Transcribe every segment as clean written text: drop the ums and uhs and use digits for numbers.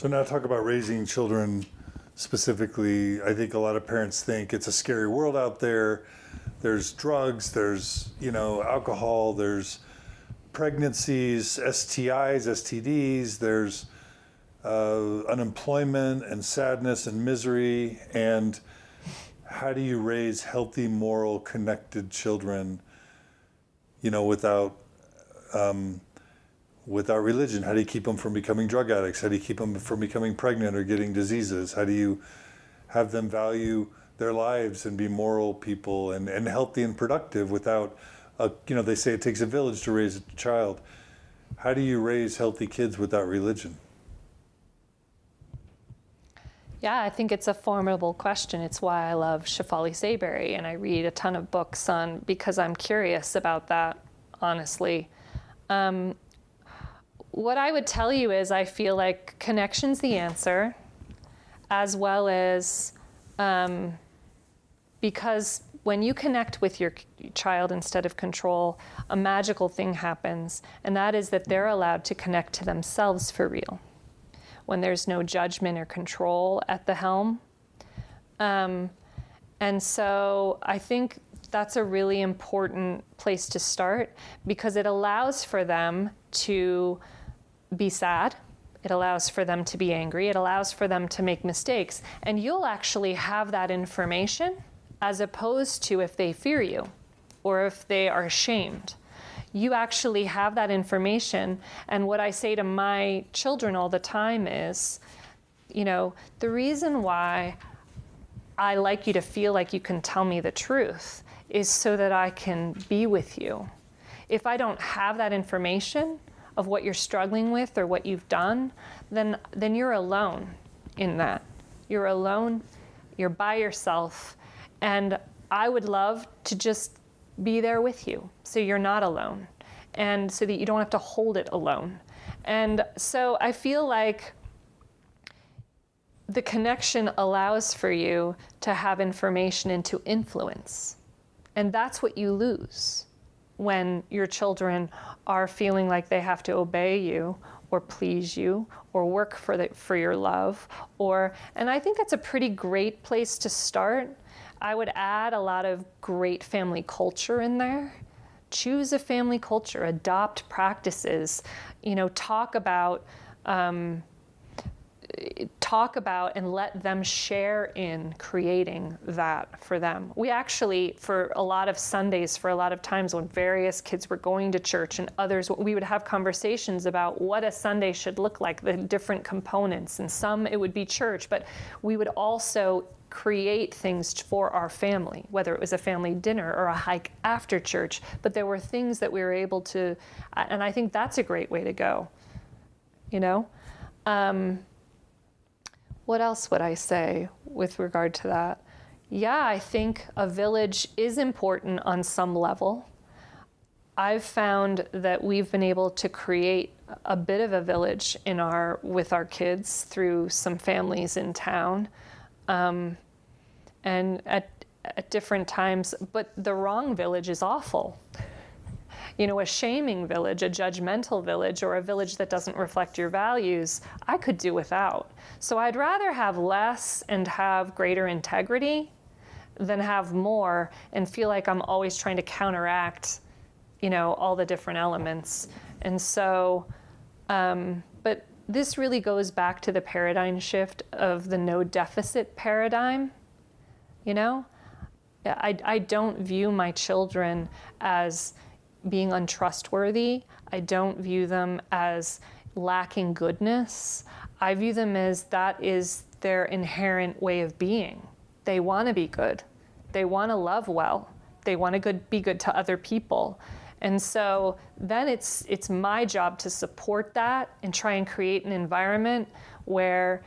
So now talk about raising children specifically. I think a lot of parents think it's a scary world out there. There's drugs, there's, alcohol, there's pregnancies, STIs, STDs, there's unemployment and sadness and misery. And how do you raise healthy, moral, connected children, without religion? How do you keep them from becoming drug addicts? How do you keep them from becoming pregnant or getting diseases? How do you have them value their lives and be moral people and healthy and productive without, they say it takes a village to raise a child. How do you raise healthy kids without religion? Yeah, I think it's a formidable question. It's why I love Shefali Saybury, and I read a ton of books because I'm curious about that, honestly. What I would tell you is I feel like connection's the answer, as well as because when you connect with your child instead of control, a magical thing happens, and that is that they're allowed to connect to themselves for real when there's no judgment or control at the helm. And so I think that's a really important place to start, because it allows for them to be sad. It allows for them to be angry. It allows for them to make mistakes. And you'll actually have that information, as opposed to if they fear you or if they are ashamed. You actually have that information. And what I say to my children all the time is, the reason why I like you to feel like you can tell me the truth is so that I can be with you. If I don't have that information of what you're struggling with or what you've done, then you're alone in that. You're alone, you're by yourself, and I would love to just be there with you so you're not alone, and so that you don't have to hold it alone. And so I feel like the connection allows for you to have information and to influence. And that's what you lose when your children are feeling like they have to obey you or please you or work for your love. And I think that's a pretty great place to start. I would add a lot of great family culture in there. Choose a family culture, adopt practices, talk about and let them share in creating that for them. We actually, for a lot of Sundays, for a lot of times when various kids were going to church and others, we would have conversations about what a Sunday should look like, the different components. And some it would be church, but we would also create things for our family, whether it was a family dinner or a hike after church. But there were things that we were able to, and I think that's a great way to go, What else would I say with regard to that? Yeah, I think a village is important on some level. I've found that we've been able to create a bit of a village with our kids through some families in town, and at different times. But the wrong village is awful. A shaming village, a judgmental village, or a village that doesn't reflect your values, I could do without. So I'd rather have less and have greater integrity than have more and feel like I'm always trying to counteract, all the different elements. And so, but this really goes back to the paradigm shift of the no deficit paradigm. I don't view my children as being untrustworthy. I don't view them as lacking goodness. I view them as that is their inherent way of being. They want to be good. They want to love well. They want to be good to other people. And so then it's my job to support that and try and create an environment where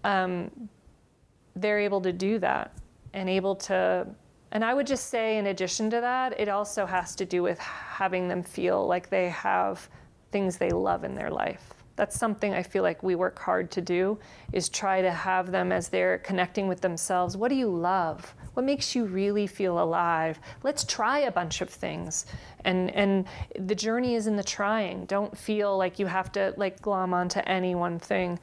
they're able to do that and able to. And I would just say, in addition to that, it also has to do with having them feel like they have things they love in their life. That's something I feel like we work hard to do, is try to have them, as they're connecting with themselves, what do you love? What makes you really feel alive? Let's try a bunch of things. And the journey is in the trying. Don't feel like you have to glom onto any one thing.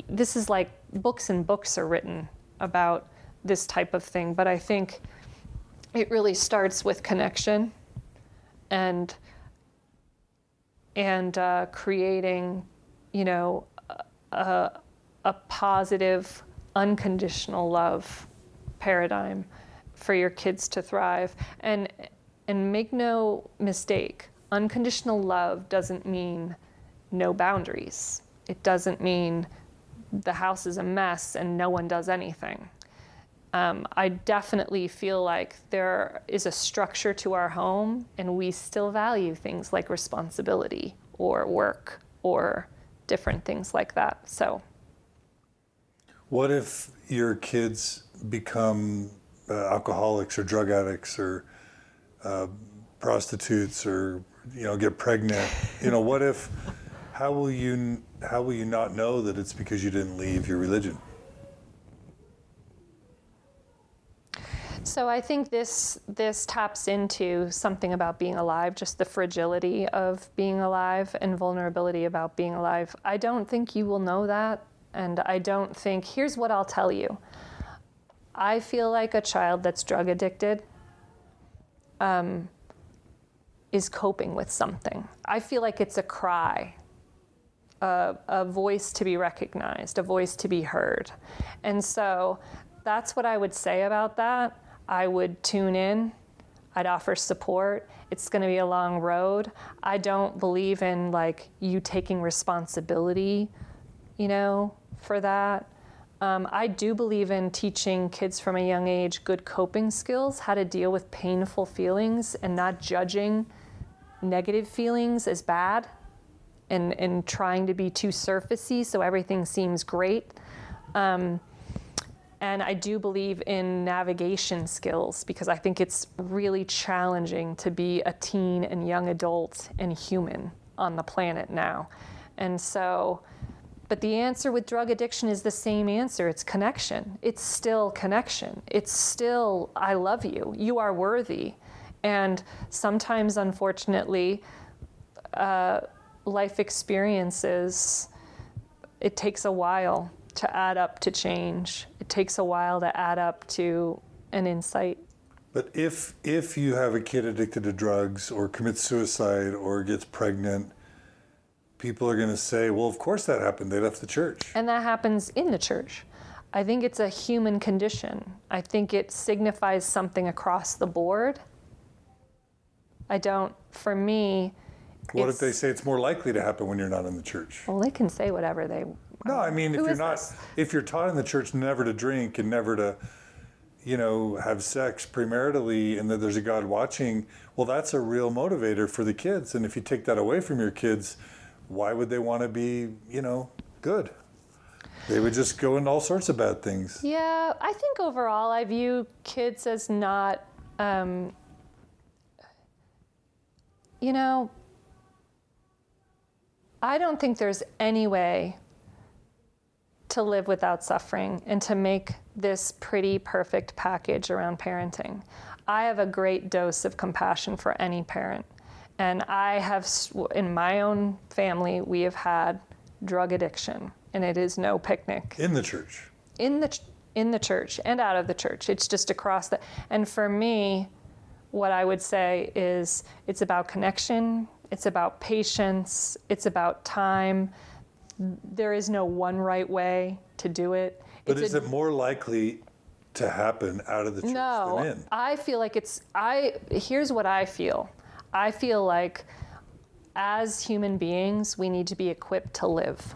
this is like books and books are written about this type of thing, but I think it really starts with connection and creating, a positive, unconditional love paradigm for your kids to thrive. And make no mistake, unconditional love doesn't mean no boundaries. It doesn't mean the house is a mess and no one does anything. I definitely feel like there is a structure to our home, and we still value things like responsibility or work or different things like that. So, what if your kids become alcoholics or drug addicts or prostitutes or get pregnant? What if? How will you not know that it's because you didn't leave your religion? So I think this taps into something about being alive, just the fragility of being alive and vulnerability about being alive. I don't think you will know that, and I don't think, here's what I'll tell you. I feel like a child that's drug addicted is coping with something. I feel like it's a cry, a voice to be recognized, a voice to be heard. And so that's what I would say about that. I would tune in. I'd offer support. It's going to be a long road. I don't believe in you taking responsibility, for that. I do believe in teaching kids from a young age good coping skills, how to deal with painful feelings and not judging negative feelings as bad and trying to be too surfacey so everything seems great. And I do believe in navigation skills because I think it's really challenging to be a teen and young adult and human on the planet now. And so, but the answer with drug addiction is the same answer. It's connection. It's still connection. It's still, I love you. You are worthy. And sometimes, unfortunately, life experiences, it takes a while to add up to change. It takes a while to add up to an insight. But if you have a kid addicted to drugs or commits suicide or gets pregnant, people are going to say, well, of course that happened. They left the church. And that happens in the church. I think it's a human condition. I think it signifies something across the board. For me, what if they say it's more likely to happen when you're not in the church? Well, they can say whatever they want. No, I mean, if you're taught in the church never to drink and never to, have sex premaritally and that there's a God watching, well, that's a real motivator for the kids. And if you take that away from your kids, why would they want to be, good? They would just go into all sorts of bad things. Yeah, I think overall I view kids as not, I don't think there's any way to live without suffering and to make this pretty perfect package around parenting. I have a great dose of compassion for any parent. And I have, in my own family, we have had drug addiction, and it is no picnic. In the church? In the church and out of the church. It's just across the, and for me, what I would say is it's about connection, it's about patience, it's about time. There is no one right way to do it. But is it more likely to happen out of the church than in? I feel like here's what I feel. I feel like as human beings, we need to be equipped to live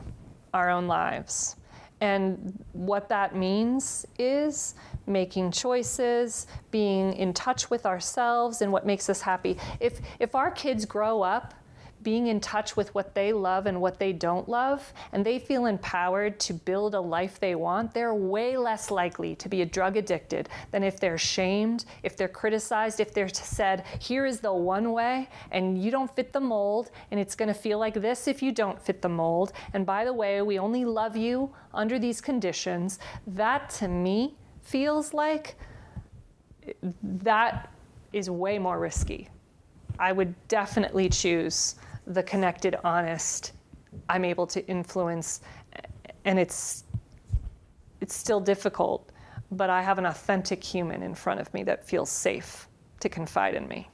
our own lives. And what that means is making choices, being in touch with ourselves and what makes us happy. If our kids grow up being in touch with what they love and what they don't love, and they feel empowered to build a life they want, they're way less likely to be drug addicted than if they're shamed, if they're criticized, if they're said, here is the one way, and you don't fit the mold, and it's gonna feel like this if you don't fit the mold, and by the way, we only love you under these conditions. That, to me, feels like that is way more risky. I would definitely choose the connected, honest, I'm able to influence And it's still difficult, but I have an authentic human in front of me that feels safe to confide in me.